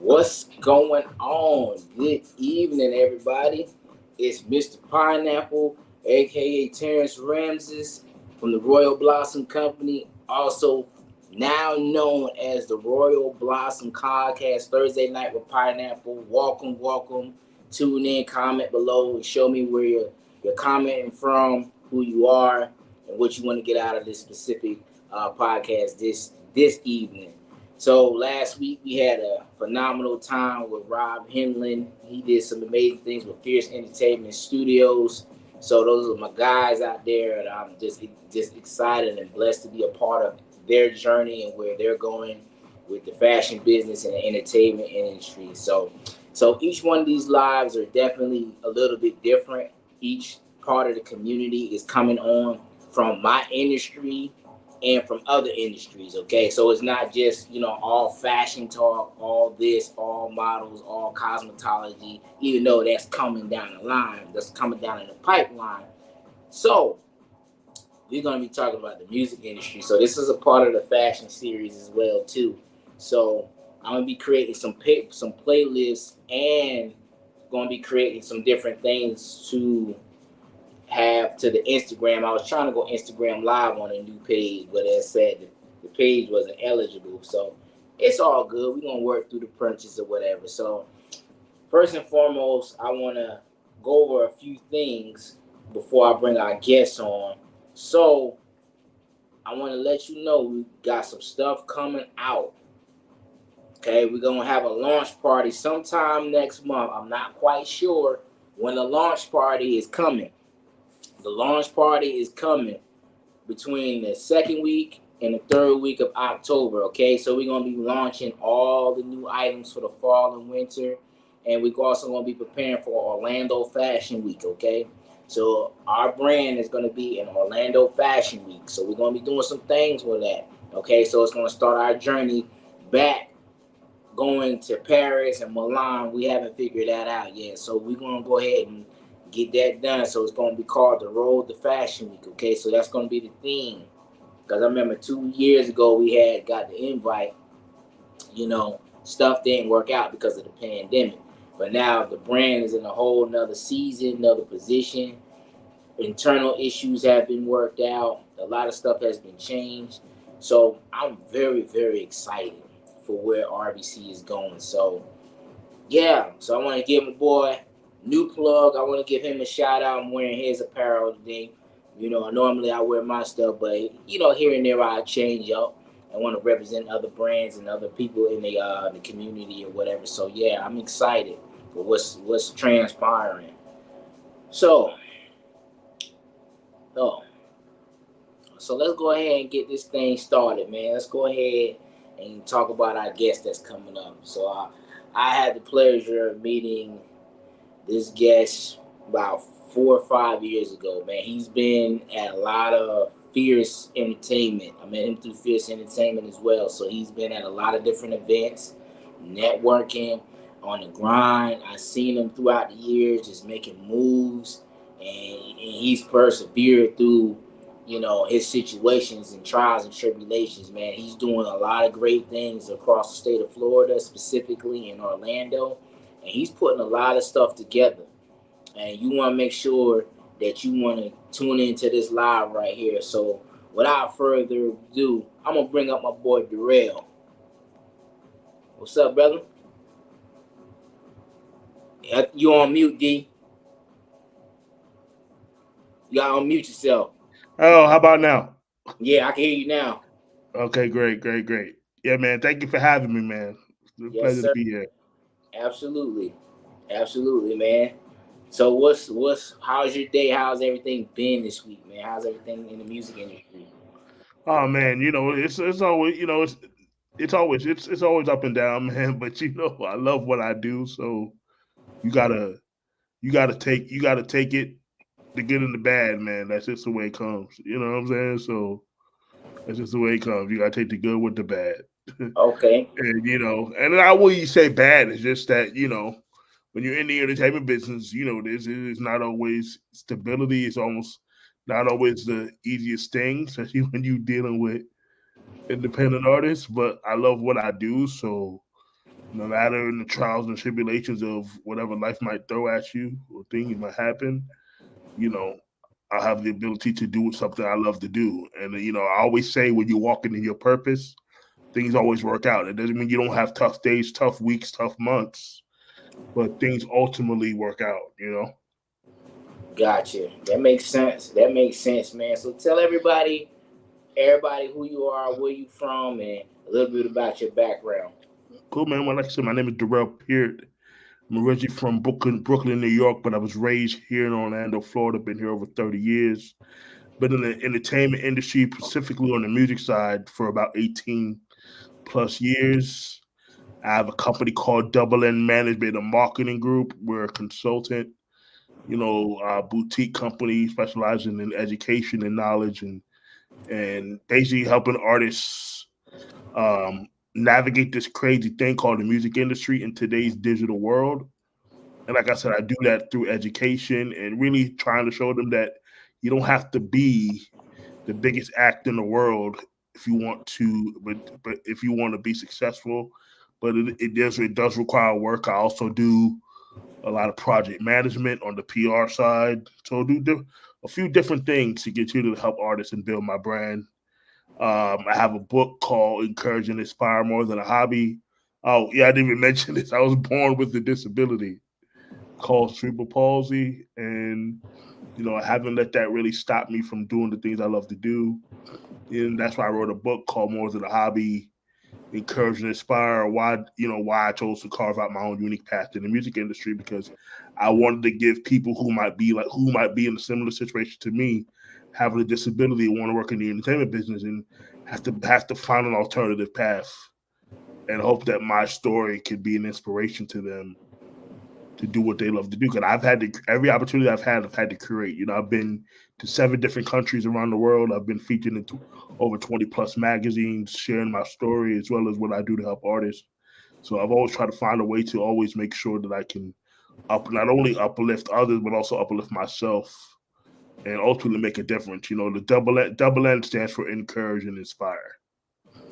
What's going on? Good evening, everybody. It's Mr. Pineapple, aka Terrence Ramses from the Royal Blossom Company, also now known as the Royal Blossom Podcast Thursday Night with Pineapple. Welcome, welcome. Tune in, comment below, and show me where you're commenting from, who you are, and what you want to get out of this specific podcast this evening. So last week we had a phenomenal time with Rob Henlin. He did some amazing things with Fierce Entertainment Studios. So those are my guys out there, and I'm just excited and blessed to be a part of their journey and where they're going with the fashion business and the entertainment industry. So each one of these lives are definitely a little bit different. Each part of the community is coming on from my industry and from other industries. Okay, so it's not just all fashion talk, all this, all models, all cosmetology, even though that's coming down the line, that's coming down in the pipeline. So we're going to be talking about the music industry. So this is a part of the fashion series as well too. So I'm going to be creating some playlists, and going to be creating some different things to have to the Instagram. I was trying to go Instagram live on a new page, but as said, the page wasn't eligible. So it's all good. We're going to work through the punches or whatever. So first and foremost, I want to go over a few things before I bring our guests on. So I want to let you know we got some stuff coming out. Okay, we're going to have a launch party sometime next month. I'm not quite sure when the launch party is coming. The launch party is coming between the second week and the third week of October, okay? So we're going to be launching all the new items for the fall and winter, and we're also going to be preparing for Orlando Fashion Week, okay? So our brand is going to be in Orlando Fashion Week, so we're going to be doing some things with that, okay? So it's going to start our journey back going to Paris and Milan. We haven't figured that out yet, so we're going to go ahead and get that done. So it's going to be called the Road to Fashion Week, okay? So that's going to be the theme. Because I remember 2 years ago we had got the invite, stuff didn't work out because of the pandemic. But now the brand is in a whole nother season, another position. Internal issues have been worked out. A lot of stuff has been changed. So I'm very, very excited for where RBC is going. So yeah, so I want to give my boy New Plug. I want to give him a shout out. I'm wearing his apparel today. Normally I wear my stuff, but here and there I change up. I want to represent other brands and other people in the community or whatever. So yeah, I'm excited for what's transpiring. So, oh, so let's go ahead and get this thing started, man. Let's go ahead and talk about our guest that's coming up. So I had the pleasure of meeting this guest about 4 or 5 years ago, man. He's been at a lot of Fierce Entertainment. I met him through Fierce Entertainment as well. So he's been at a lot of different events, networking, on the grind. I've seen him throughout the years just making moves, and he's persevered through his situations and trials and tribulations, man. He's doing a lot of great things across the state of Florida, specifically in Orlando, and he's putting a lot of stuff together. And you want to make sure that you want to tune into this live right here. So without further ado, I'm going to bring up my boy Darrell. What's up, brother? You on mute, D. You got to unmute yourself. Oh, how about now? Yeah, I can hear you now. Okay, great. Yeah, man. Thank you for having me, man. It's a Yes, pleasure to sir. be here. Absolutely. Absolutely, man. So how's your day? How's everything been this week, man? How's everything in the music industry? Oh man, it's always it's always up and down, man. But I love what I do, so you gotta you gotta take it, the good and the bad, man. That's just the way it comes. You know what I'm saying? So that's just the way it comes. You gotta take the good with the bad. Okay. And I wouldn't say bad. It's just that when you're in the entertainment business, this is not always stability. It's almost not always the easiest thing, especially when you're dealing with independent artists. But I love what I do, so no matter in the trials and tribulations of whatever life might throw at you or things might happen, you know, I have the ability to do something I love to do. And I always say when you're walking in your purpose, things always work out. It doesn't mean you don't have tough days, tough weeks, tough months, but things ultimately work out. Gotcha. That makes sense. That makes sense, man. So tell everybody who you are, where you from, and a little bit about your background. Cool, man. Well, like I said, my name is Darrell Peart. I'm originally from Brooklyn, New York, but I was raised here in Orlando, Florida. Been here over 30 years. Been in the entertainment industry, specifically on the music side, for about 18 plus years. I have a company called Double N Management, a marketing group. We're a consultant, boutique company specializing in education and knowledge and basically helping artists um, navigate this crazy thing called the music industry in today's digital world. And like I said, I do that through education and really trying to show them that you don't have to be the biggest act in the world if you want to, but if you want to be successful. But it does require work. I also do a lot of project management on the PR side. So a few different things to get you to help artists and build my brand. I have a book called Encourage and Inspire More Than a Hobby. Oh, yeah, I didn't even mention this. I was born with a disability called Cerebral Palsy. And, I haven't let that really stop me from doing the things I love to do. And that's why I wrote a book called More Than a Hobby, Encourage and Inspire. Why I chose to carve out my own unique path in the music industry, because I wanted to give people who might be in a similar situation to me, having a disability and want to work in the entertainment business and have to find an alternative path, and hope that my story could be an inspiration to them to do what they love to do. Because every opportunity I've had to create. I've been to 7 different countries around the world. I've been featured in over 20 plus magazines, sharing my story as well as what I do to help artists. So I've always tried to find a way to always make sure that I can not only uplift others, but also uplift myself and ultimately make a difference. The double N stands for encourage and inspire.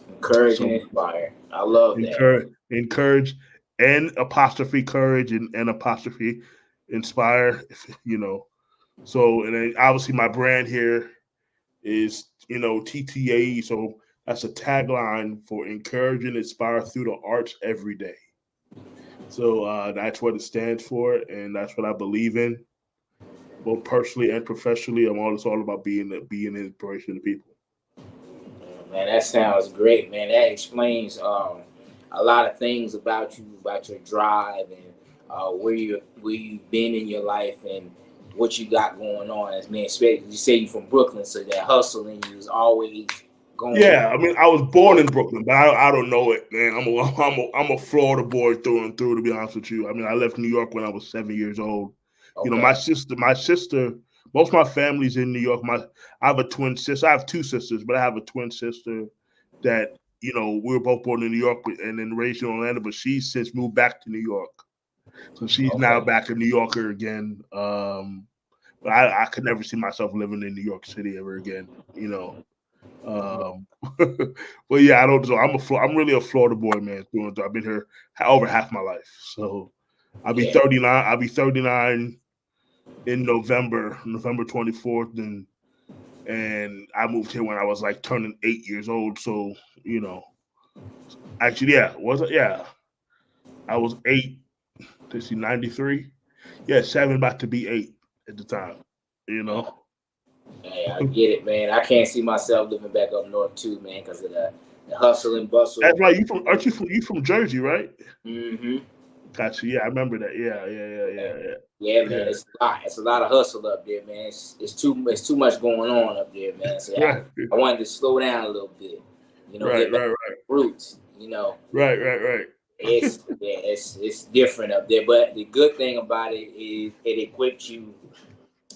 Encourage and So inspire. I love that. encourage and apostrophe courage and apostrophe inspire. So, and then obviously my brand here is TTAE. So that's a tagline for encourage and inspire through the arts every day. So that's what it stands for, and that's what I believe in, both personally and professionally. It's all about being an inspiration to people. Man, that sounds great, man. That explains a lot of things about you, about your drive, and where you've been in your life, and what you got going on. As man, especially you say you from Brooklyn, so that hustle in you is always going. Yeah, I mean, I was born in Brooklyn, but I don't know it, man. I'm a Florida boy through and through. To be honest with you, I mean, I left New York when I was 7 years old. Okay. My sister, most of my family's in New York. I have a twin sister. I have 2 sisters, but I have a twin sister that we were both born in New York and then raised in Orlando. But she's since moved back to New York, so she's now Okay. back a New Yorker again. But I could never see myself living in New York City ever again. Um, but yeah, I don't. So I'm really a Florida boy, man. Through and through. I've been here over half my life. So I'll be Yeah. 39. I'll be 39 in November 24th, and I moved here when I was like turning 8 years old. So actually, yeah, was it? Yeah, I was 8. Let's see, 93. Yeah, 7, about to be 8 at the time. Hey, I get it, man. I can't see myself living back up north too, man, because of the hustle and bustle. That's right. Aren't you from Jersey, right? Mm-hmm. Gotcha. Yeah, I remember that. Yeah. Yeah, man, Yeah. it's a lot. It's a lot of hustle up there, man. It's too much going on up there, man. So Right. I wanted to slow down a little bit, Right. get back to Right. the roots. Right. It's different up there. But the good thing about it is it equips you.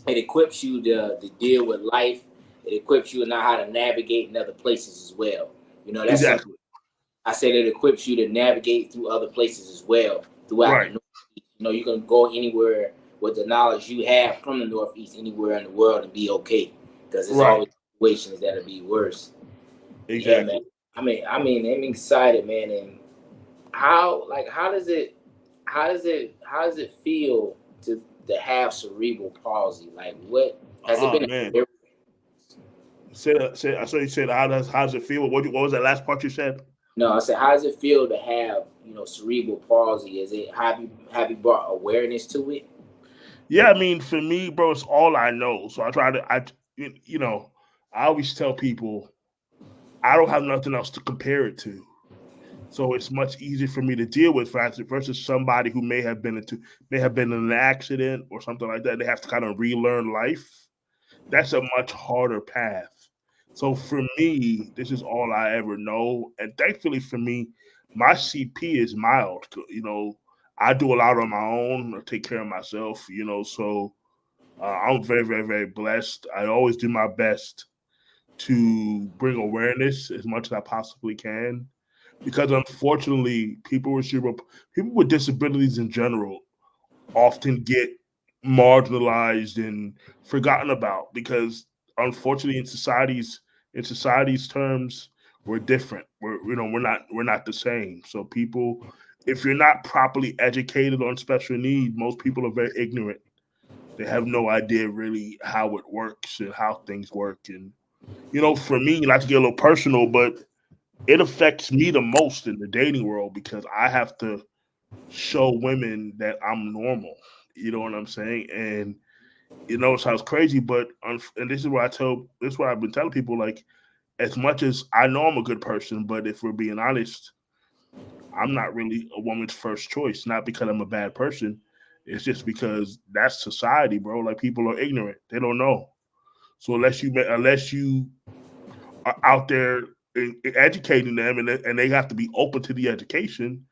It equips you to deal with life. It equips you to know how to navigate in other places as well. That's something Exactly. I said. It equips you to navigate through other places as well throughout the Right. Northeast. You can go anywhere with the knowledge you have from the Northeast, anywhere in the world, and be okay. Because there's Right. always situations that'll be worse. Yeah, man. Exactly. I'm excited, man, and how does it feel to have cerebral palsy? Like, what has it Oh been? man, I saw you said how does it feel? What was that last part you said? No, I said, how does it feel to have cerebral palsy? Is it have you brought awareness to it? Yeah, I mean, for me, bro, it's all I know. So you know, I always tell people I don't have nothing else to compare it to. So it's much easier for me to deal with versus somebody who may have been in an accident or something like that. They have to kind of relearn life. That's a much harder path. So for me, this is all I ever know, and thankfully for me, my CP is mild. I do a lot on my own or take care of myself. So I'm very, very, very blessed. I always do my best to bring awareness as much as I possibly can, because unfortunately, people with disabilities in general often get marginalized and forgotten about because unfortunately in society's terms we're different. We're not the same. So people, if you're not properly educated on special need, most people are very ignorant. They have no idea really how it works and how things work. And for me, not to get a little personal, but it affects me the most in the dating world because I have to show women that I'm normal. You know what I'm saying? And it sounds crazy, but and this is what I've been telling people. Like, as much as I know I'm a good person, but if we're being honest, I'm not really a woman's first choice. Not because I'm a bad person. It's just because that's society, bro. Like, people are ignorant; they don't know. So unless you are out there educating them, and they have to be open to the education.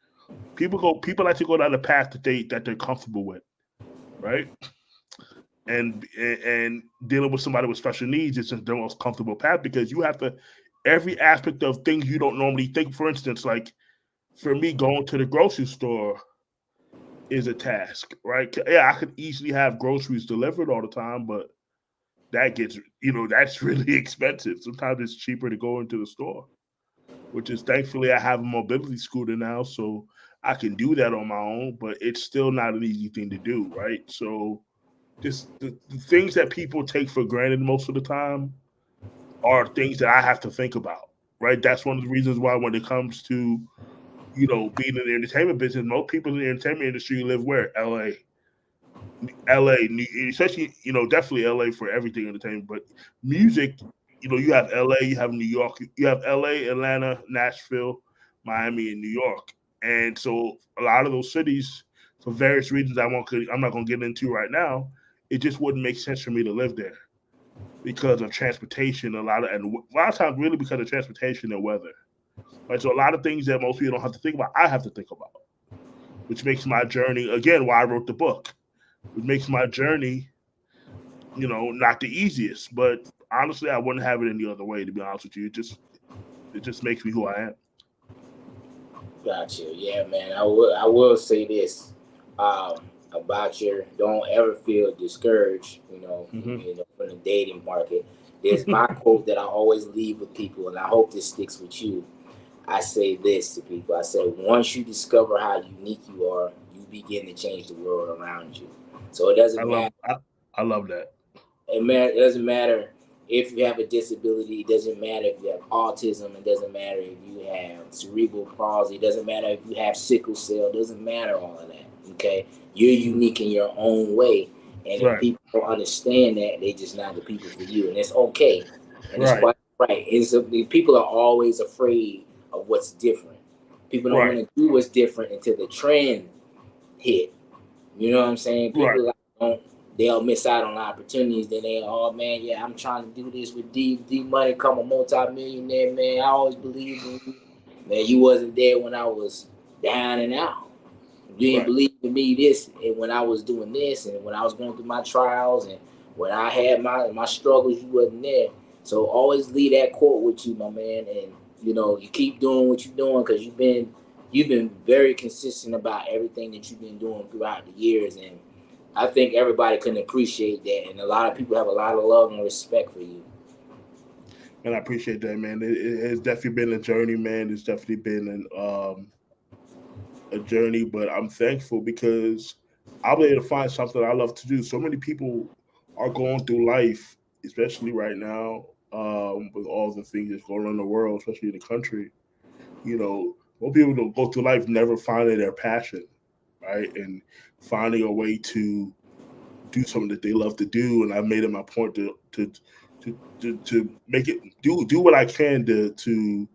People like to go down the path that they're comfortable with, right? And dealing with somebody with special needs is just the most comfortable path because you have to every aspect of things you don't normally think. For instance, like for me, going to the grocery store is a task, right? Yeah, I could easily have groceries delivered all the time, but that's really expensive. Sometimes it's cheaper to go into the store, which is thankfully I have a mobility scooter now, so I can do that on my own, but it's still not an easy thing to do, right? So just the things that people take for granted most of the time are things that I have to think about, right? That's one of the reasons why when it comes to, being in the entertainment business, most people in the entertainment industry live where? LA, especially, definitely LA for everything entertainment, but music, you have LA, you have New York, you have LA, Atlanta, Nashville, Miami, and New York. And so a lot of those cities, for various reasons I'm not going to get into right now, it just wouldn't make sense for me to live there because of transportation, a lot of times really because of transportation and weather. Right. So a lot of things that most people don't have to think about, I have to think about, which makes my journey, again, why I wrote the book, which makes my journey, not the easiest. But honestly, I wouldn't have it any other way, to be honest with you. It just makes me who I am. Gotcha. Yeah, man. I will say this about your don't ever feel discouraged. Hmm. From the dating market. There's my quote that I always leave with people, and I hope this sticks with you. I say this to people. I say, once you discover how unique you are, you begin to change the world around you. So it I doesn't love matter. I, I love that. It doesn't matter if you have a disability. It doesn't matter if you have autism. It doesn't matter if you have cerebral palsy. It doesn't matter if you have sickle cell. It doesn't matter all of that. Okay, you're Mhm. unique in your own way, and if Right. people don't understand that, they just not the people for you, and it's okay, and it's Right. quite right. People are always afraid of what's different. People don't want Right. to do what's different until the trend hit. You know what I'm saying? Right. People like don't they'll miss out on opportunities. Then they, oh man, yeah, I'm trying to do this with D Money, come a multi-millionaire, man. I always believed in you. Man, you wasn't there when I was down and out. You didn't Right. believe in me this and when I was doing this and when I was going through my trials and when I had my struggles, you wasn't there. So always leave that quote with you, my man, and you keep doing what you're doing because you've been very consistent about everything that you've been doing throughout the years, and I think everybody can appreciate that, and a lot of people have a lot of love and respect for you. And I appreciate that, man. It's definitely been a journey, man. It's definitely been a journey, but I'm thankful because I'll be able to find something I love to do. So many people are going through life, especially right now, with all the things that's going on in the world, especially in the country. You know, most people don't go through life never finding their passion, right? And finding a way to do something that they love to do. And I've made it my point to make it do what I can to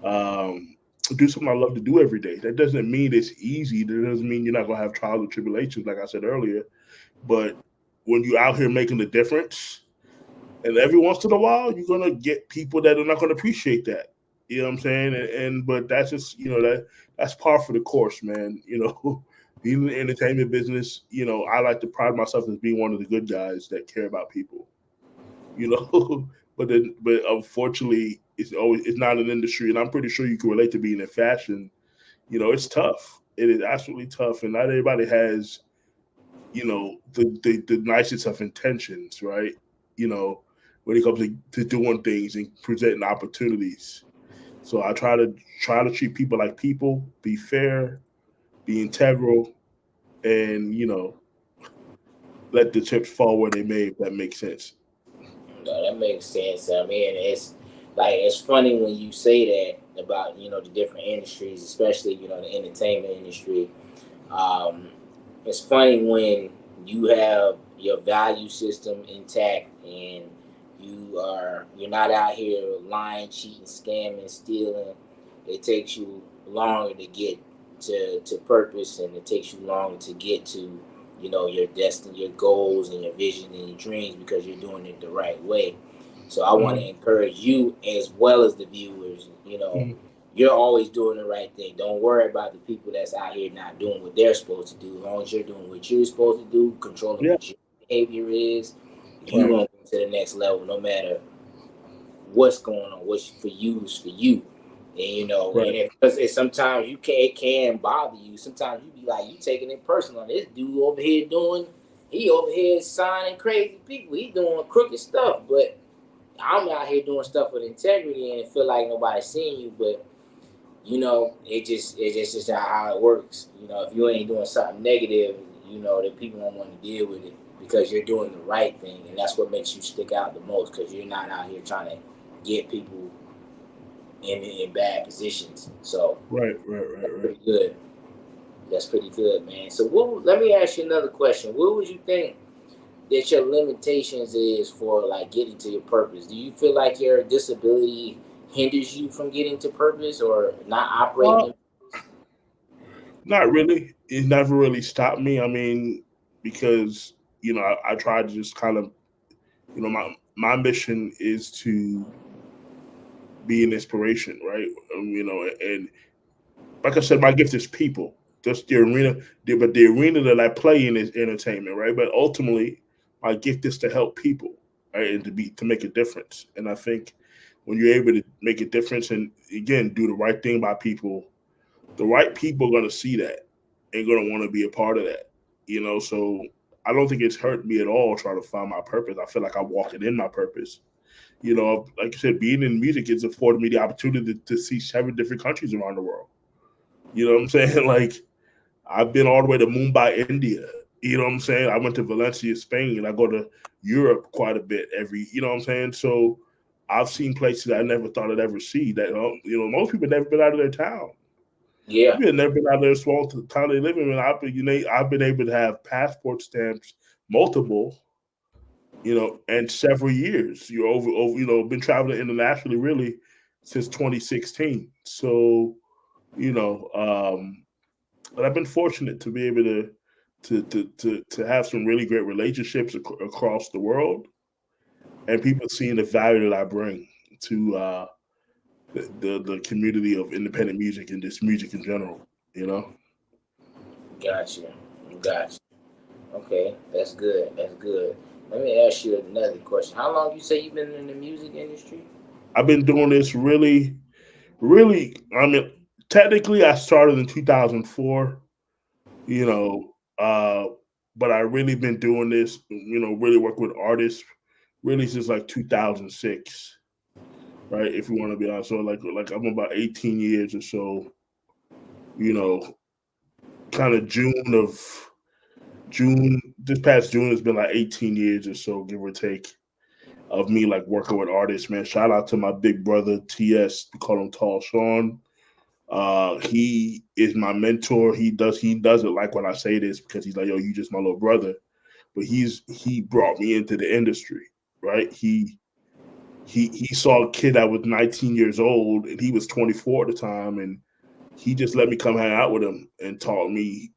um, do something I love to do every day. That doesn't mean it's easy. That doesn't mean you're not gonna have trials and tribulations, like I said earlier. But when you're out here making a difference, and every once in a while, you're gonna get people that are not gonna appreciate that. You know what I'm saying? And but that's just that's par for the course, man. You know, being in the entertainment business, I like to pride myself as being one of the good guys that care about people. You know, but unfortunately, it's not an industry, and I'm pretty sure you can relate to being in fashion. It's tough. It is absolutely tough, and not everybody has the nicest of intentions, right? You know, when it comes to doing things and presenting opportunities. So I try to treat people like people, be fair, be integral, and let the chips fall where they may, if that makes sense. No, that makes sense. I mean, it's funny when you say that about the different industries, especially the entertainment industry. Um, it's funny when you have your value system intact and you're not out here lying, cheating, scamming, stealing. It takes you longer to get to purpose, and it takes you longer to get to your destiny, your goals, and your vision and your dreams because you're doing it the right way. So I want to Mm-hmm. encourage you as well as the viewers. You're always doing the right thing. Don't worry about the people that's out here not doing what they're supposed to do. As long as you're doing what you're supposed to do, controlling Yeah, what your behavior is, you're right, gonna go to the next level no matter what's going on. What's for you is for you. And right. because sometimes it can bother you. Sometimes you be like, you taking it personal. This dude over here he over here signing crazy people. He doing crooked stuff, but I'm out here doing stuff with integrity and it feel like nobody's seeing you. But it's just how it works. If you ain't doing something negative, then people don't want to deal with it because you're doing the right thing, and that's what makes you stick out the most because you're not out here trying to get people in bad positions. So Right, right, right, that's right. pretty good. That's pretty good, man. So let me ask you another question. What would you think that your limitations is for like getting to your purpose? Do you feel like your disability hinders you from getting to purpose or not operating Well, in purpose? not really. It never really stopped me. I mean, because I tried to just kind of my mission is to be an inspiration, right? And like I said, my gift is people. Just the arena, but the arena that I play in is entertainment, right? But ultimately, my gift is to help people, right, and to make a difference. And I think when you're able to make a difference and again do the right thing by people, the right people are going to see that and going to want to be a part of that. So I don't think it's hurt me at all trying to find my purpose. I feel like I'm walking in my purpose. Like you said, being in music has afforded me the opportunity to see 7 different countries around the world. You know what I'm saying? Like I've been all the way to Mumbai, India. You know what I'm saying? I went to Valencia, Spain. I go to Europe quite a bit you know what I'm saying? So I've seen places I never thought I'd ever see that, most people never been out of their town. Yeah, People have never been out of their small town they live in. And I've been able to have passport stamps, multiple, and several years. You're over, been traveling internationally really since 2016. So, you know, um, but I've been fortunate to be able to have some really great relationships across the world, and people seeing the value that I bring to the community of independent music and just music in general. You know, gotcha, gotcha. Okay, that's good. That's good. Let me ask you another question. How long you say you've been in the music industry? I've been doing this really, really. I mean, technically, I started in 2004. You know, but I really been doing this. Really work with artists really since like 2006, right? If you want to be honest, so like I'm about 18 years or so, you know, kind of June. This past June has been like 18 years or so, give or take, of me like working with artists. Man, shout out to my big brother TS. We call him Tall Sean. He is my mentor. He doesn't like when I say this because he's like, yo, you just my little brother. But he brought me into the industry, right? He saw a kid that was 19 years old and he was 24 at the time, and he just let me come hang out with him and taught me.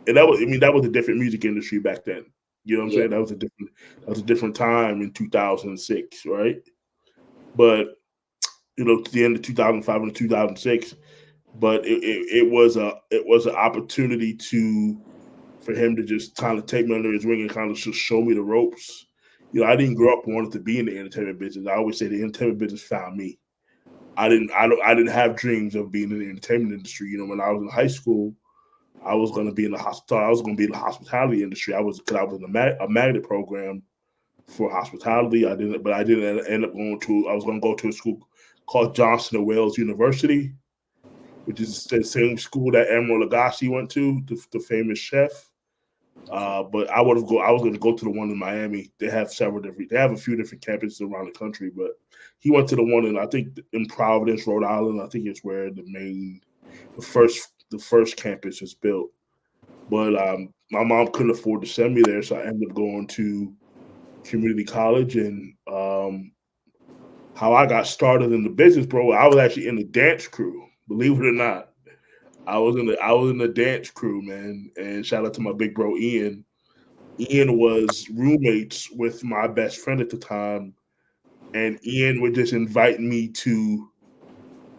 And that was a different music industry back then. You know what I'm Yeah, saying? That was a different time in 2006, right? But to the end of 2005 and 2006. But it was an opportunity for him to just kind of take me under his wing and kind of just show me the ropes. I didn't grow up wanting to be in the entertainment business. I always say the entertainment business found me. I didn't have dreams of being in the entertainment industry. When I was in high school, I was going to be in the hospital. I was going to be in the hospitality industry. Because I was in a magnet program for hospitality. I didn't end up going to. I was going to go to a school called Johnson and Wales University, which is the same school that Admiral Lagasse went to, the famous chef. But I was going to go to the one in Miami. They have a few different campuses around the country, but he went to the one I think in Providence, Rhode Island. I think it's where the first campus is built. But my mom couldn't afford to send me there, so I ended up going to community college. And how I got started in the business, bro, I was actually in the dance crew. Believe it or not, I was in the dance crew, man. And shout out to my big bro Ian. Ian was roommates with my best friend at the time, and Ian would just invite me to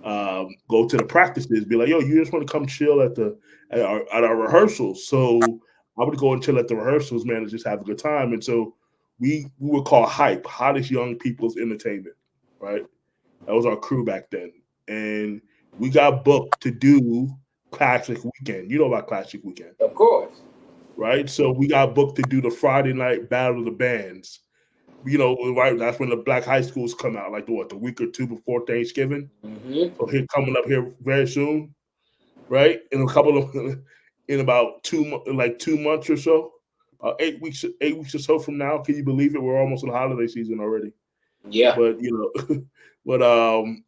go to the practices, be like, "Yo, you just want to come chill at our rehearsals?" So I would go and chill at the rehearsals, man, and just have a good time. And so we were called Hype, Hottest Young People's Entertainment, right? That was our crew back then, and we got booked to do Classic Weekend. You know about Classic Weekend, of course. right? So we got booked to do the Friday night Battle of the Bands. Right? That's when the black high schools come out, like the week or two before Thanksgiving. Mm-hmm. So here coming up here very soon, right? In about 2 months or so, 8 weeks or so from now. Can you believe it? We're almost in the holiday season already. Yeah, But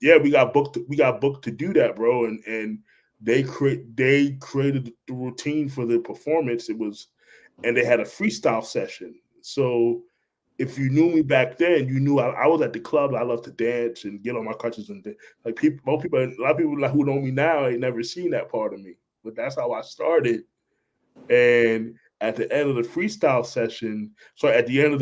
yeah, we got booked. We got booked to do that, bro. And they created the routine for the performance. And they had a freestyle session. So if you knew me back then, you knew I was at the club. I love to dance and get on my crutches and like a lot of people like who know me now ain't never seen that part of me. But that's how I started. And at the end of the freestyle session, so at the end of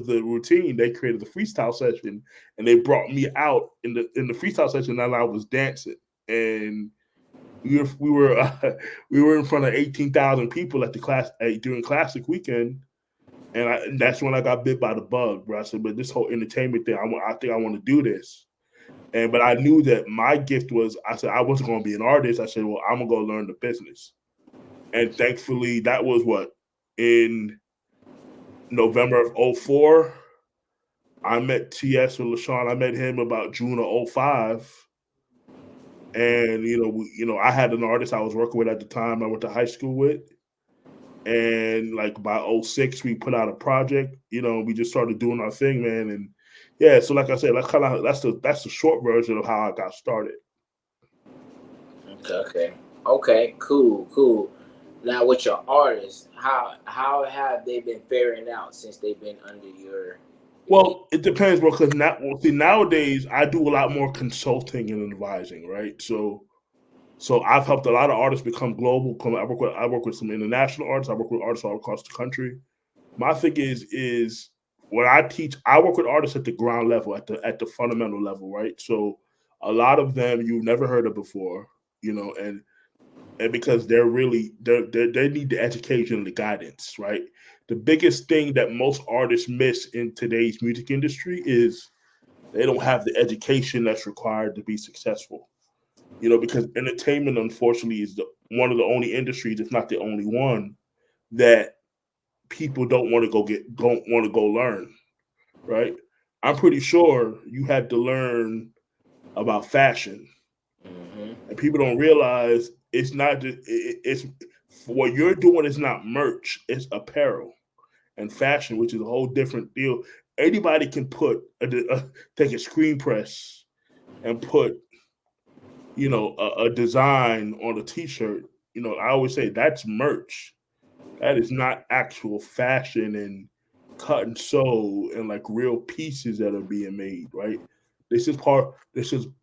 the routine, they created the freestyle session, and they brought me out in the freestyle session, and I was dancing, and we were in front of 18,000 people at the class during Classic Weekend. And that's when I got bit by the bug, bro. I said, but this whole entertainment thing, I think I want to do this. But I knew that my gift was, I said, I wasn't going to be an artist. I said, well, I'm going to go learn the business. And thankfully, that was in November of '04. I met TS with LaShawn. I met him about June of '05. And, I had an artist I was working with at the time I went to high school with. And like by '06, we put out a project. We just started doing our thing, man. And yeah, so like I said, that's the short version of how I got started. Okay. Cool. Now, with your artists, how have they been faring out since they've been under your Well, it depends, bro. Because nowadays I do a lot more consulting and advising, right? So I've helped a lot of artists become global. I work with some international artists. I work with artists all across the country. My thing is when I teach, I work with artists at the ground level, at the fundamental level, right? So a lot of them you've never heard of before, and because they need the education and the guidance, right? The biggest thing that most artists miss in today's music industry is they don't have the education that's required to be successful. Because entertainment, unfortunately, is one of the only industries, if not the only one, that people don't want to go learn, right? I'm pretty sure you had to learn about fashion, hmm and people don't realize it's not just it's What you're doing is not merch; it's apparel and fashion, which is a whole different deal. Anybody can take a screen press and put a design on a T-shirt. I always say that's merch. That is not actual fashion and cut and sew and like real pieces that are being made, right? This is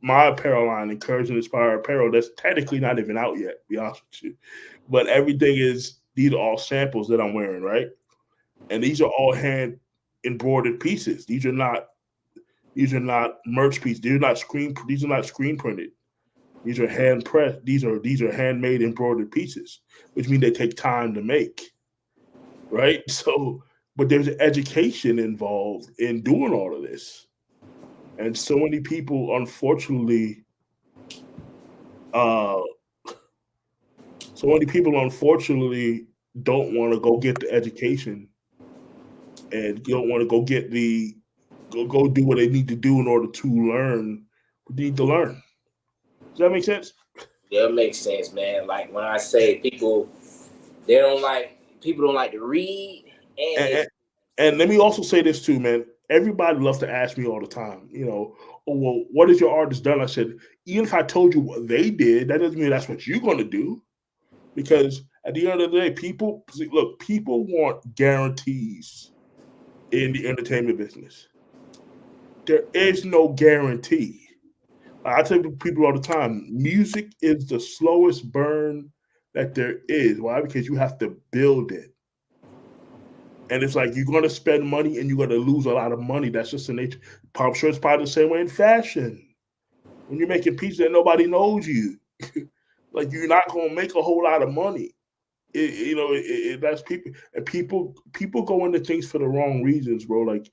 my apparel line, encouraging inspire apparel. That's technically not even out yet, to be honest with you. But everything is these are all samples that I'm wearing, right? And these are all hand embroidered pieces. These are not merch pieces. These are not screen printed. These are hand pressed. These are handmade embroidered pieces, which mean they take time to make, right? So, but there's education involved in doing all of this, and uh, so many people unfortunately don't want to go get the education and don't want to go get the go do what they need to do in order to learn what they need to learn. Does that make sense? That makes sense, man. Like when I say people don't like to read and And, and let me also say this too, man. Everybody loves to ask me all the time, oh, well, what has your artist done? I said, even if I told you what they did, that doesn't mean that's what you're going to do. Because at the end of the day, people want guarantees in the entertainment business. There is no guarantee. I tell people all the time, music is the slowest burn that there is. Why? Because you have to build it. And it's like you're going to spend money and you're going to lose a lot of money. That's just the nature. I'm sure it's probably the same way in fashion. When you're making pieces that nobody knows you, like you're not going to make a whole lot of money. That's people go into things for the wrong reasons, bro. Like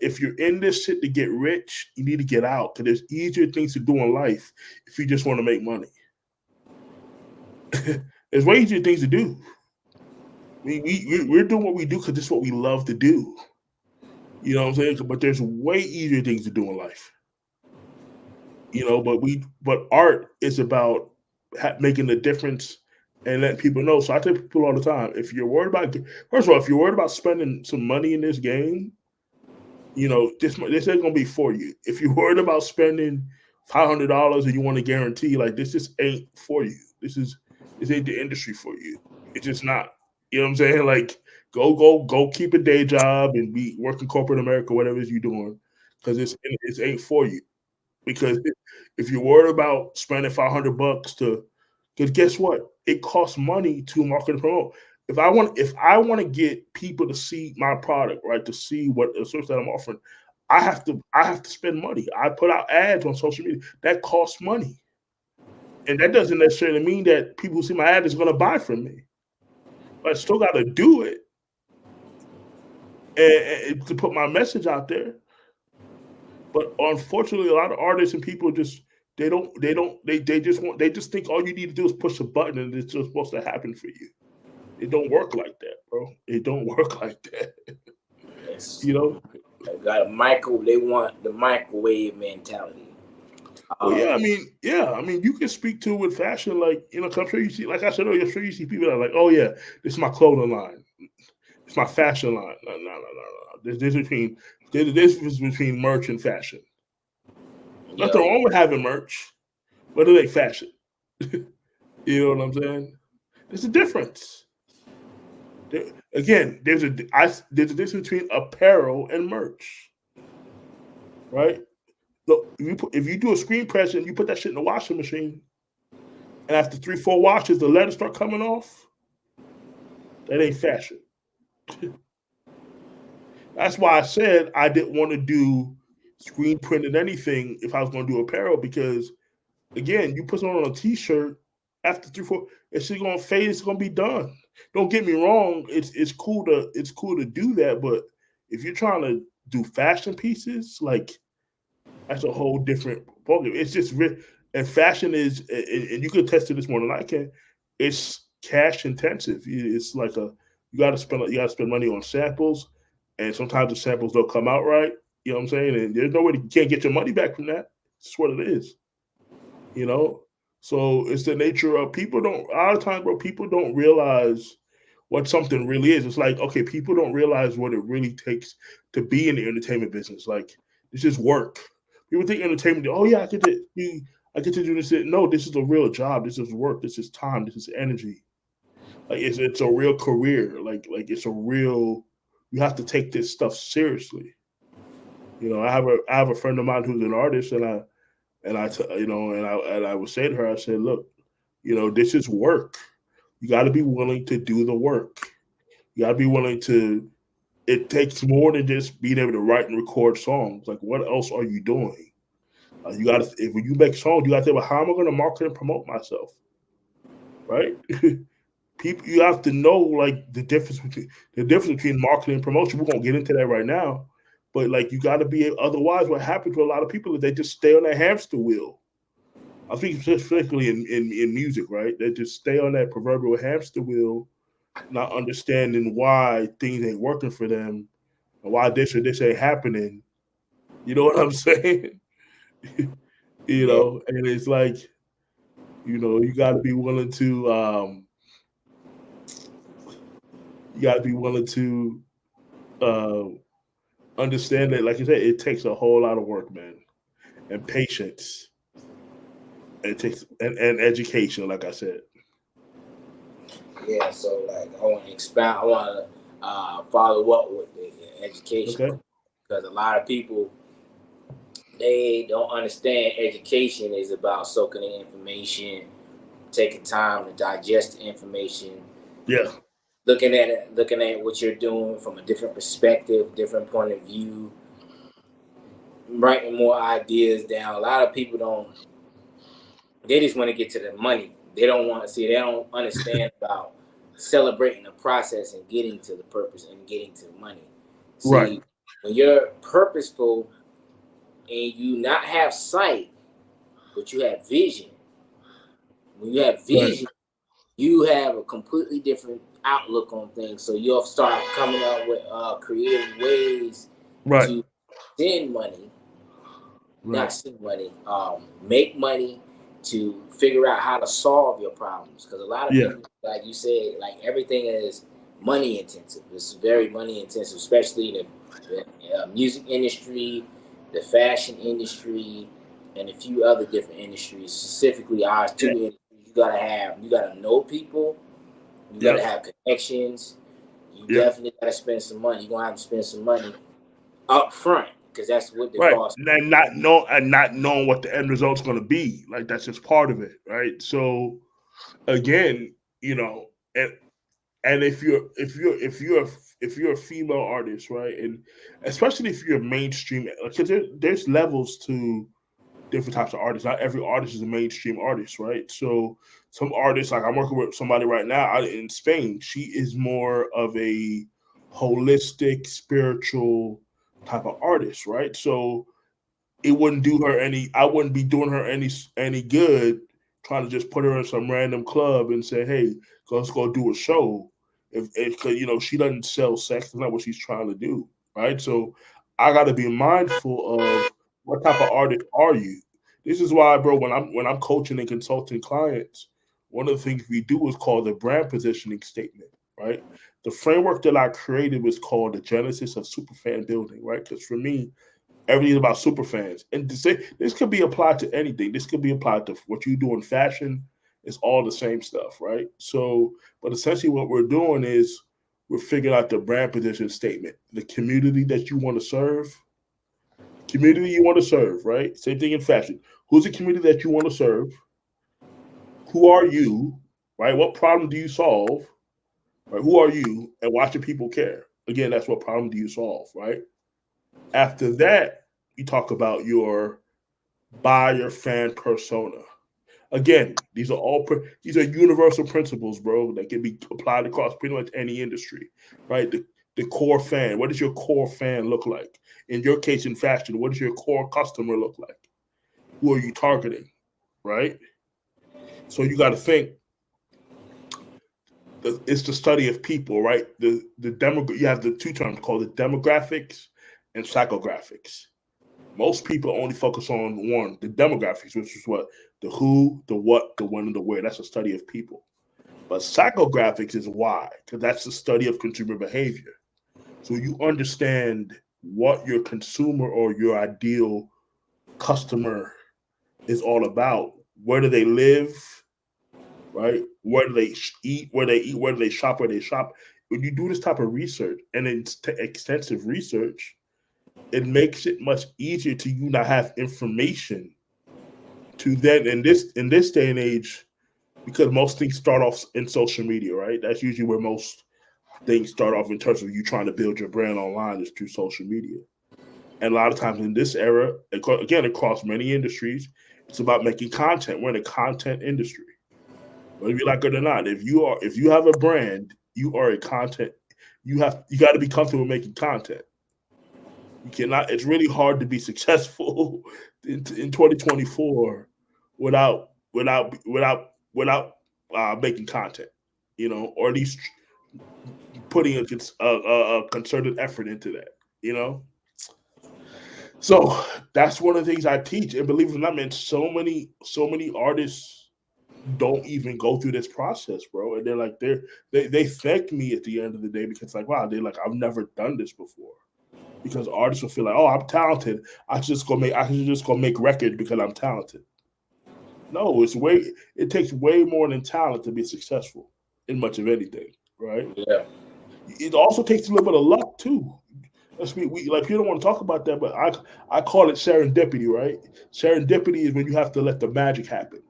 if you're in this shit to get rich, you need to get out because there's easier things to do in life if you just want to make money. There's way easier things to do. We're doing what we do because it's what we love to do. You know what I'm saying? But there's way easier things to do in life. But art is about making a difference and letting people know. So I tell people all the time, if you're worried about, first of all, if you're worried about spending some money in this game, this ain't gonna be for you. If you're worried about spending $500 and you want to guarantee, like this just ain't for you. This ain't the industry for you. It's just not. You know what I'm saying? Like go keep a day job and be working corporate America, whatever it is you're doing, because it ain't for you. Because if you're worried about spending $500 because guess what? It costs money to market and promote. If I want to get people to see my product, right, to see what the service that I'm offering, I have to spend money. I put out ads on social media that costs money, and that doesn't necessarily mean that people who see my ad is going to buy from me. But I still got to do it and to put my message out there. But unfortunately, a lot of artists and people just they just think all you need to do is push a button and it's just supposed to happen for you. It don't work like that, bro. It don't work like that. it's You know? got they want the microwave mentality. Well, I mean, you can speak to with fashion, like, 'cause I'm sure you see, like I said earlier, I'm sure you see people that are like, oh yeah, this is my clothing line, it's my fashion line. No. There's a difference between merch and fashion. Nothing Yo, wrong with having merch, but it ain't fashion. You know what I'm saying? There's a difference. Again, there's a difference between apparel and merch, right? Look, if you do a screen press and you put that shit in the washing machine, and after 3, 4 washes, the letters start coming off, that ain't fashion. That's why I said I didn't want to do screen printed anything if I was going to do apparel because, again, you put it on a T-shirt after 3, 4, it's gonna fade. It's gonna be done. Don't get me wrong. It's cool to do that, but if you're trying to do fashion pieces, like that's a whole different ballgame. It's just and fashion is, and you can attest to this more than I can. It's cash intensive. It's like you got to spend money on samples, and sometimes the samples don't come out right. You know what I'm saying? And there's no way you can't get your money back from that. It's what it is. You know. So it's the nature of people don't a lot of times, bro, people don't realize what something really is. It's like, okay, people don't realize what it really takes to be in the entertainment business. Like this is work. People think entertainment, oh yeah, I get to do this. No, this is a real job. This is work. This is time. This is energy. Like it's a real career. Like it's a real. You have to take this stuff seriously. I have a friend of mine who's an artist, and I would say to her, I said, look, this is work. You got to be willing to do the work. You got to be willing to. It takes more than just being able to write and record songs. Like, what else are you doing? You got to. If when you make songs, you got to think about how am I going to market and promote myself, right? People, you have to know like the difference between marketing and promotion. We're gonna get into that right now, but like you got to be. Otherwise, what happens to a lot of people is they just stay on that hamster wheel. I think specifically in music, right? They just stay on that proverbial hamster wheel, not understanding why things ain't working for them and why this or this ain't happening. You know what I'm saying? Yeah, And it's like, you got to be willing to, you got to be willing to uh, understand that, like you said, it takes a whole lot of work, man, and patience. It takes and education, like I said. yeah. So like, I want to expound. I want to follow up with the education Okay. because a lot of people they don't understand education is about soaking in information, taking time to digest the information, Yeah. looking at it, looking at what you're doing from a different perspective, different point of view, writing more ideas down. A lot of people don't. They just want to get to the money. They don't want to see. They don't understand about celebrating the process and getting to the purpose and getting to the money. Right. See, when you're purposeful and you not have sight, but you have vision. When you have Right. vision, you have a completely different outlook on things. So you'll start coming up with creative ways Right. to send money, not Right. send money, make money to figure out how to solve your problems. Because a lot of Yeah. people, like you said, like everything is money intensive. It's very money intensive, especially in the music industry, the fashion industry, and a few other different industries. Specifically, ours two Yeah. industries. You gotta know people. You gotta Yep. have connections. You Yep. definitely gotta spend some money. You're gonna have to spend some money up front because that's what the Right. cost. And not knowing what the end result's going to be. Like that's just part of it, right? So again, and if you're a female artist, right, and especially if you're mainstream, because there's levels to different types of artists. Not every artist is a mainstream artist, right? So some artists, like I'm working with somebody right now out in Spain, she is more of a holistic, spiritual type of artist, right? So it wouldn't do her any. I wouldn't be doing her any good trying to just put her in some random club and say, "Hey, let's go do a show." If she doesn't sell sex, that's not what she's trying to do, right? So I got to be mindful of what type of artist are you. This is why, bro. When I'm coaching and consulting clients, one of the things we do is called the brand positioning statement, right? The framework that I created was called the Genesis of Superfan Building, right? Because for me, everything about super fans. And to say this could be applied to anything. This could be applied to what you do in fashion. It's all the same stuff, right? So, but essentially, what we're doing is we're figuring out the brand position statement, the community that you want to serve, community you want to serve, right? Same thing in fashion. Who's the community that you want to serve? Who are you, right? What problem do you solve, right? Who are you, and why should people care? Again, that's what problem do you solve, right? After that, you talk about your buyer fan persona. Again, these are universal principles, bro, that can be applied across pretty much any industry, right? The core fan. What does your core fan look like? In your case, in fashion, what does your core customer look like? Who are you targeting, right? So you got to think. It's the study of people, right? You have the two terms called the demographics and psychographics. Most people only focus on one, the demographics, which is what the who, the what, the when, and the where. That's a study of people. But psychographics is why, because that's the study of consumer behavior. So you understand what your consumer or your ideal customer is all about. Where do they live? Right? Where do they eat? Where they eat? Where do they shop? Where they shop? When you do this type of research and it's extensive research, it makes it much easier to you not have information to then in this day and age, because most things start off in social media, right? That's usually where most things start off in terms of you trying to build your brand online is through social media. And a lot of times in this era, again, across many industries, it's about making content. We're in a content industry. Whether you like it or not, if you have a brand, you are a content. You got to be comfortable making content. You cannot. It's really hard to be successful in 2024 without making content. Or at least putting a concerted effort into that. You know, so that's one of the things I teach. And believe it or not, man, so many artists don't even go through this process, bro. And they're like they thank me at the end of the day because like, wow, they're like, I've never done this before. Because artists will feel like, oh, I'm talented. I should just go make records because I'm talented. No, it takes way more than talent to be successful in much of anything, right? Yeah. It also takes a little bit of luck too. We like you don't want to talk about that, but I call it serendipity, right? Serendipity is when you have to let the magic happen.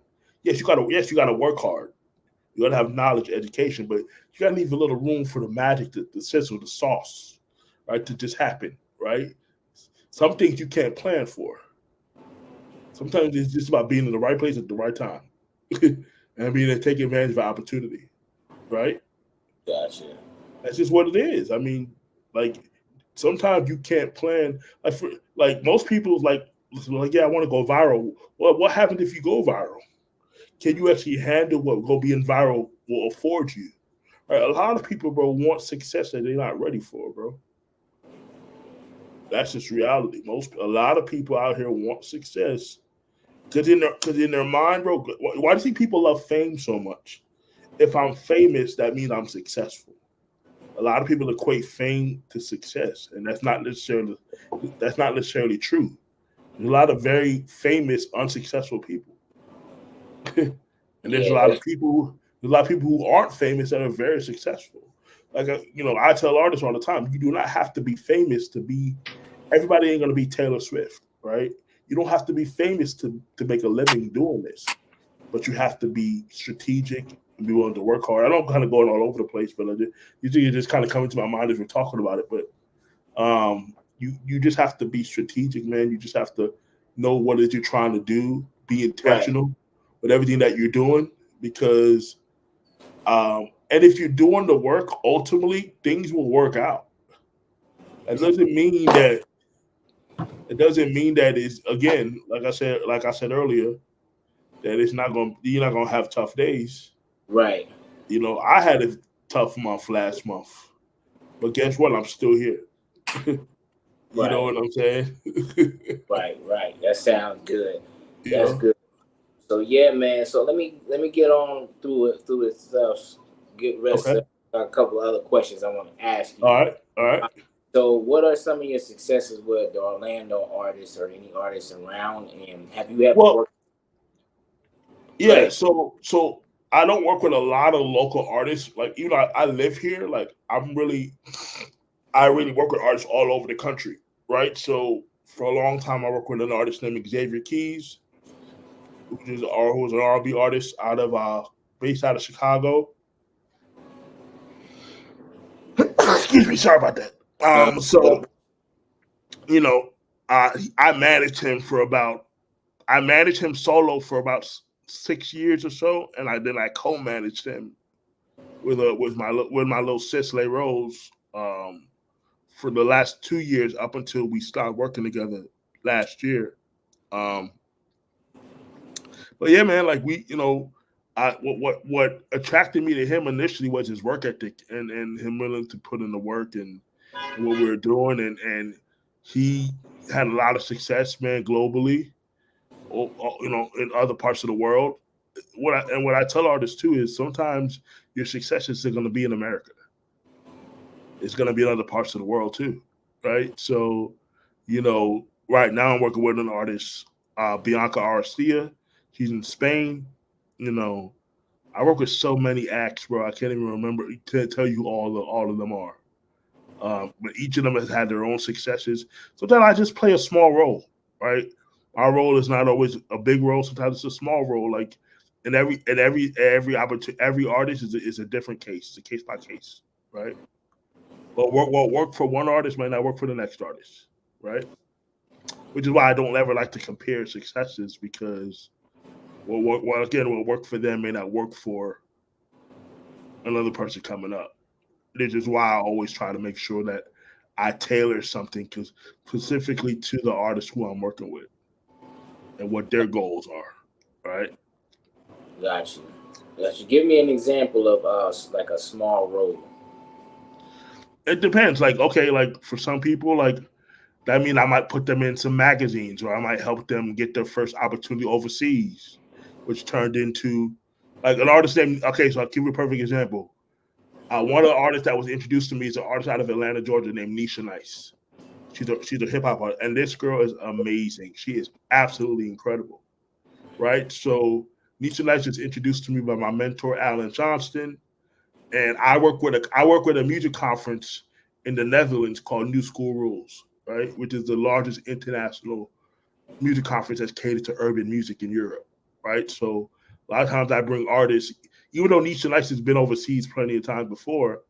Yes, you gotta work hard. You gotta have knowledge, education, but you gotta leave a little room for the magic, the sizzle, the sauce, right, to just happen, right? Some things you can't plan for. Sometimes it's just about being in the right place at the right time, and being taking advantage of opportunity, right? Gotcha. That's just what it is. I mean, like sometimes you can't plan. Like most people, like yeah, I want to go viral. Well, what happens if you go viral? Can you actually handle what go being viral will afford you? Right? A lot of people, bro, want success that they're not ready for, bro. That's just reality. A lot of people out here want success because in their mind, bro. Why do you think people love fame so much? If I'm famous, that means I'm successful. A lot of people equate fame to success, and that's not necessarily true. There's a lot of very famous unsuccessful people, and there's a Yeah, lot of that's people. There's a lot of people who aren't famous that are very successful. Like I tell artists all the time, you do not have to be famous to be. Everybody ain't gonna be Taylor Swift, right? You don't have to be famous to make a living doing this, but you have to be strategic and be willing to work hard. I know I'm kind of going all over the place, but usually it just kind of coming to my mind as we're talking about it. But you just have to be strategic, man. You just have to know what it is you're trying to do. Be right. intentional with everything that you're doing, because and if you're doing the work, ultimately things will work out. That doesn't mean that it doesn't mean that it's again, like I said earlier, that you're not gonna have tough days. Right. I had a tough month last month, but guess what? I'm still here. You know Right. what I'm saying? Right. Right. That sounds good. you That's know? good. So yeah, man. So let me get on through it stuff. Get rest. Okay. A couple of other questions I want to ask All you. right. All right. So, what are some of your successes with the Orlando artists or any artists around? And have you ever Well, worked? yeah. Like, So I don't work with a lot of local artists. Like even though I live here, like I really work with artists all over the country, right? So for a long time, I worked with an artist named Xavier Keys, who's an R&B artist based out of Chicago. Excuse me, sorry about that. no, So you know, I managed him I managed him solo for about 6 years or so, and I co-managed him with my little sis Lay Rose for the last 2 years up until we started working together last year. Um, but yeah, man, like what attracted me to him initially was his work ethic and him willing to put in the work and what we were doing and He had a lot of success, man, globally, in other parts of the world. What I tell artists too is sometimes your success is going to be in America. It's going to be in other parts of the world too, right? So, right now I'm working with an artist, Bianca Arcia. She's in Spain. You know, I work with so many acts, bro. I can't even remember to tell you all of them are. But each of them has had their own successes. Sometimes I just play a small role, right? Our role is not always a big role. Sometimes it's a small role. Like in every opportunity, every artist is a different case. It's a case by case, right? What work for one artist might not work for the next artist, right? Which is why I don't ever like to compare successes because what worked for them may not work for another person coming up. This is why I always try to make sure that I tailor something specifically to the artist who I'm working with and what their goals are. Right? Got you. Got you. Give me an example of like a small role. It depends. Like, okay, like for some people, like that means I might put them in some magazines or I might help them get their first opportunity overseas, which turned into like an artist named, okay, so I'll give you a perfect example. One of the artists that was introduced to me is an artist out of Atlanta, Georgia, named Nisha Nice. She's a hip hop artist, and this girl is amazing. She is absolutely incredible, right? So Nisha Nice was introduced to me by my mentor Alan Johnston, and I work with a music conference in the Netherlands called New School Rules, right, which is the largest international music conference that's catered to urban music in Europe, right? So a lot of times I bring artists, even though Nisha Nice has been overseas plenty of times before.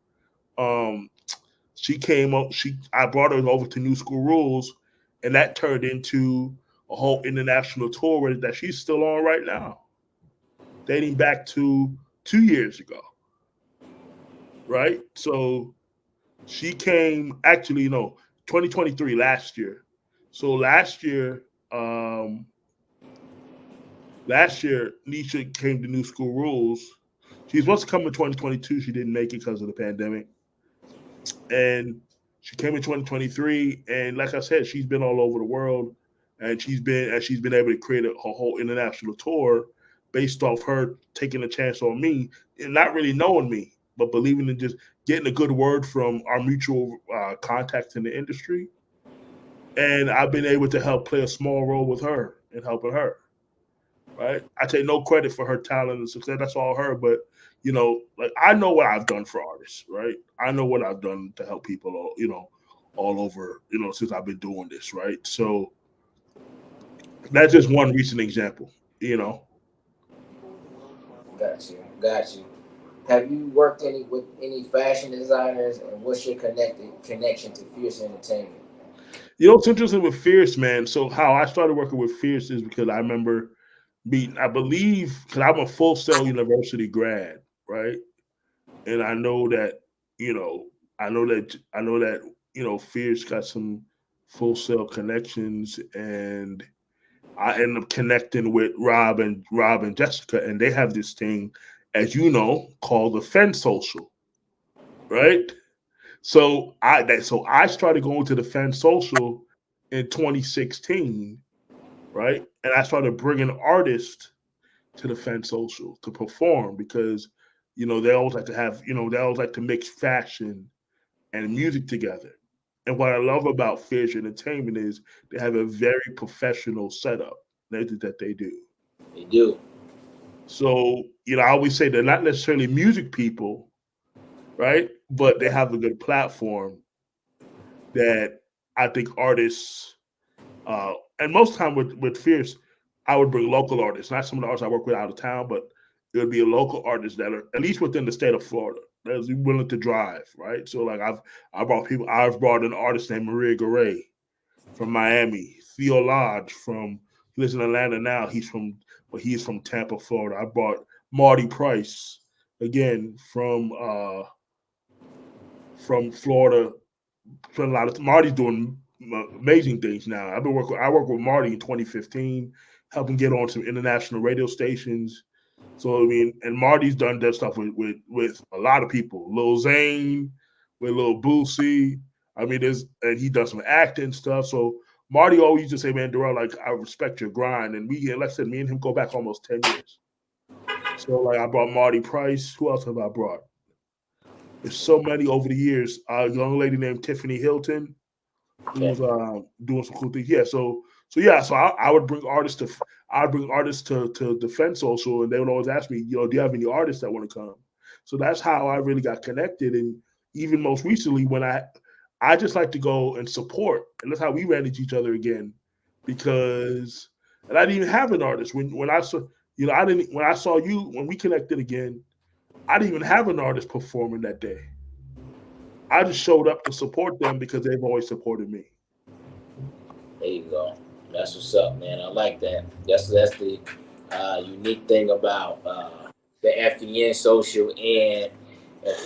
Um, she came up. I brought her over to New School Rules, and that turned into a whole international tour that she's still on right now, dating back to 2 years ago. Right, so she came actually, 2023 last year. So um, last year Nisha came to New School Rules. She was supposed to come in 2022. She didn't make it because of the pandemic, and she came in 2023, and like I said, she's been all over the world, and she's been able to create a whole international tour based off her taking a chance on me and not really knowing me, but believing in just getting a good word from our mutual contacts in the industry, and I've been able to help play a small role with her in helping her. Right, I take no credit for her talent and success. That's all her, but like I know what I've done for artists, right? I know what I've done to help people, all over, since I've been doing this, right? So that's just one recent example, you know. Got you. Got you. Have you worked any with any fashion designers, and what's your connected connection to Fierce Entertainment? It's interesting with Fierce, man. So how I started working with Fierce is because I remember I believe, because I'm a Full Sail University grad, right? And you know, I know that, Fierce got some Full Sail connections, and I end up connecting with Rob and Jessica, and they have this thing, as you know, called the Fen Social, right? So I started going to the Fen Social in 2016, right? And I started bringing artists to the Fen Social to perform because, they always like to have, they always like to mix fashion and music together. And what I love about Fierce Entertainment is they have a very professional setup that they do. They do. So, I always say they're not necessarily music people, right? But they have a good platform that I think artists, and most time with Fierce, I would bring local artists, not some of the artists I work with out of town, but it would be a local artist that are at least within the state of Florida that's willing to drive, right? So like I've brought an artist named Maria Garay from Miami, Theo Lodge he lives in Atlanta now. He's from Tampa, Florida. I brought Marty Price again from Florida. Spent a lot of Marty's doing amazing things now. I worked with Marty in 2015, helping get on some international radio stations. So I mean, and Marty's done that stuff with a lot of people. Lil Zane, with Lil Boosie. I mean, and he does some acting stuff. So Marty always used to say, "Man, Darrell, like I respect your grind." And like I said, me and him go back almost 10 years. So like I brought Marty Price. Who else have I brought? There's so many over the years. A young lady named Tiffany Hilton, who Okay. was doing some cool things. Yeah, so yeah, so I would bring artists to Defense Social, and they would always ask me, do you have any artists that want to come? So that's how I really got connected. And even most recently, when I just like to go and support, and that's how we ran into each other again, because and I didn't even have an artist when I saw I didn't when I saw you when we connected again. I didn't even have an artist performing that day. I just showed up to support them because they've always supported me. There you go. That's what's up, man. I like that. That's the unique thing about the FDN social and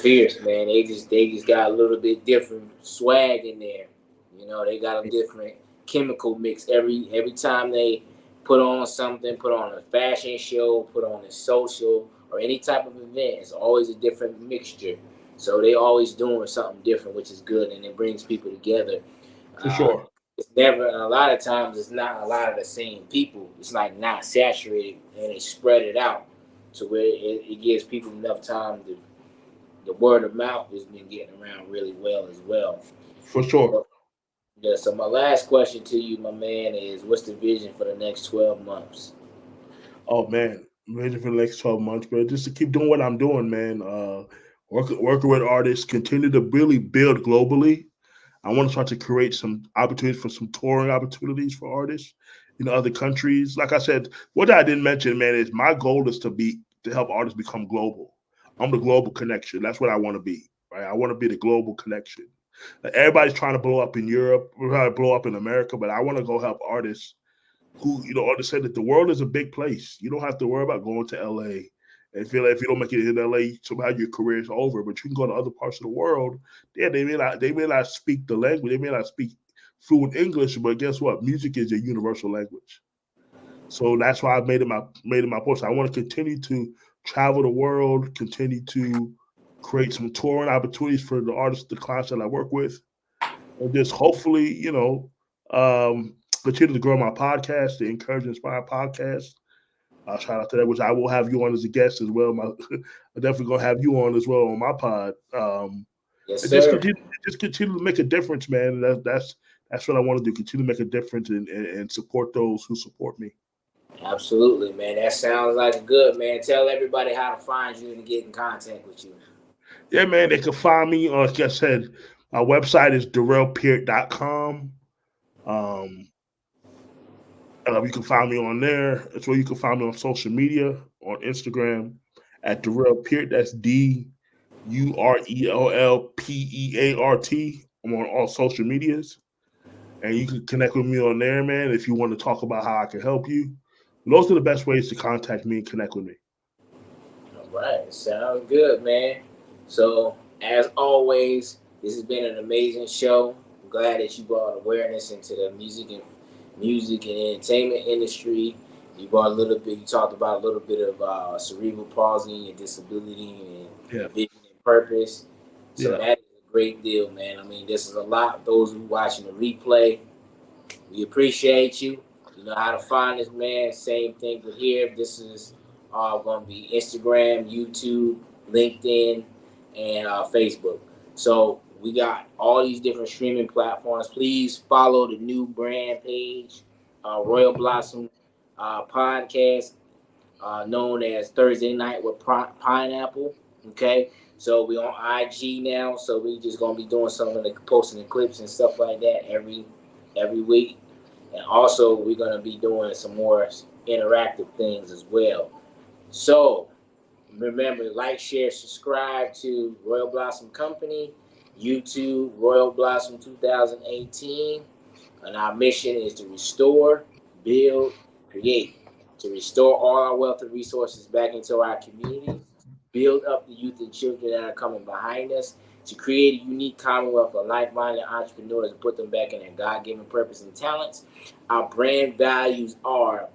Fierce, man. They just got a little bit different swag in there. They got a different chemical mix every time they put on something, put on a fashion show, put on a social or any type of event. It's always a different mixture. So they always doing something different, which is good, and it brings people together. For Uh, sure. it's never a lot of times it's not a lot of the same people. It's like not saturated, and they spread it out to where it gives people enough time to the word of mouth has been getting around really well as well. For sure. So, yeah, so my last question to you, my man, is what's the vision for the next 12 months? Oh man, vision for the next 12 months, bro. Just to keep doing what I'm doing, man. Working with artists, continue to really build globally. I want to start to create some opportunities for some touring opportunities for artists in other countries. Like I said, what I didn't mention, man, is my goal is to help artists become global. I'm the global connection. That's what I want to be. Right? I want to be the global connection. Like everybody's trying to blow up in Europe, we're trying to blow up in America, but I want to go help artists who understand that the world is a big place. You don't have to worry about going to LA and feel like if you don't make it in LA, somehow your career is over. But you can go to other parts of the world. Yeah, they may not speak the language, they may not speak fluent English, but guess what? Music is a universal language. So that's why I made it my point. So I want to continue to travel the world, continue to create some touring opportunities for the artists, the clients that I work with, and just hopefully, continue to grow my podcast, the Encourage and Inspire podcast. Shout out to that, which I will have you on as a guest as well. I'm definitely gonna have you on as well on my pod. Yes, And just sir. continue to make a difference, man. That's what I want to do. Continue to make a difference and support those who support me. Absolutely, man. That sounds like good, man. Tell everybody how to find you and get in contact with you. Yeah, man. They can find me. Like I said, my website is darrellpeart.com. Um, you can find me on there. That's where you can find me on social media, on Instagram at Darrell Peart. That's DURELPEART. I'm on all social medias. And you can connect with me on there, man, if you want to talk about how I can help you. Those are the best ways to contact me and connect with me. All right, sounds good, man. So, as always, this has been an amazing show. I'm glad that you brought awareness into the music and entertainment industry. You brought a little bit. You talked about a little bit of cerebral palsy and disability Yeah. and vision and purpose. So Yeah. that is a great deal, man. I mean, this is a lot. Those who watching the replay, we appreciate you. You know how to find us, man. Same thing with here. This is going to be Instagram, YouTube, LinkedIn, and Facebook. So we got all these different streaming platforms. Please follow the new brand page, Royal Blossom Podcast, known as Thursday Night with Pineapple. Okay. So we on IG now. So we just gonna be doing some of the posting the clips and stuff like that every week. And also, we're going to be doing some more interactive things as well. So, remember, like, share, subscribe to Royal Blossom Company, YouTube, Royal Blossom 2018. And our mission is to restore, build, create, to restore all our wealth and resources back into our communities, build up the youth and children that are coming behind us, to create a unique commonwealth of like-minded entrepreneurs and put them back in their God-given purpose and talents. Our brand values are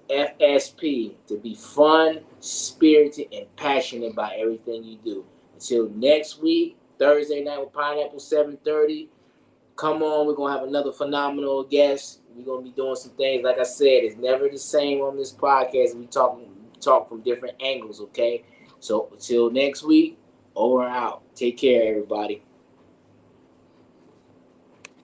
FSP, to be fun, spirited, and passionate about everything you do. Until next week, Thursday night with Pineapple, 7:30. come on. We're gonna have another phenomenal guest. We're gonna be doing some things. Like I said, it's never the same on this podcast. We talk from different angles. Okay. So until next week, over and out. Take care, everybody.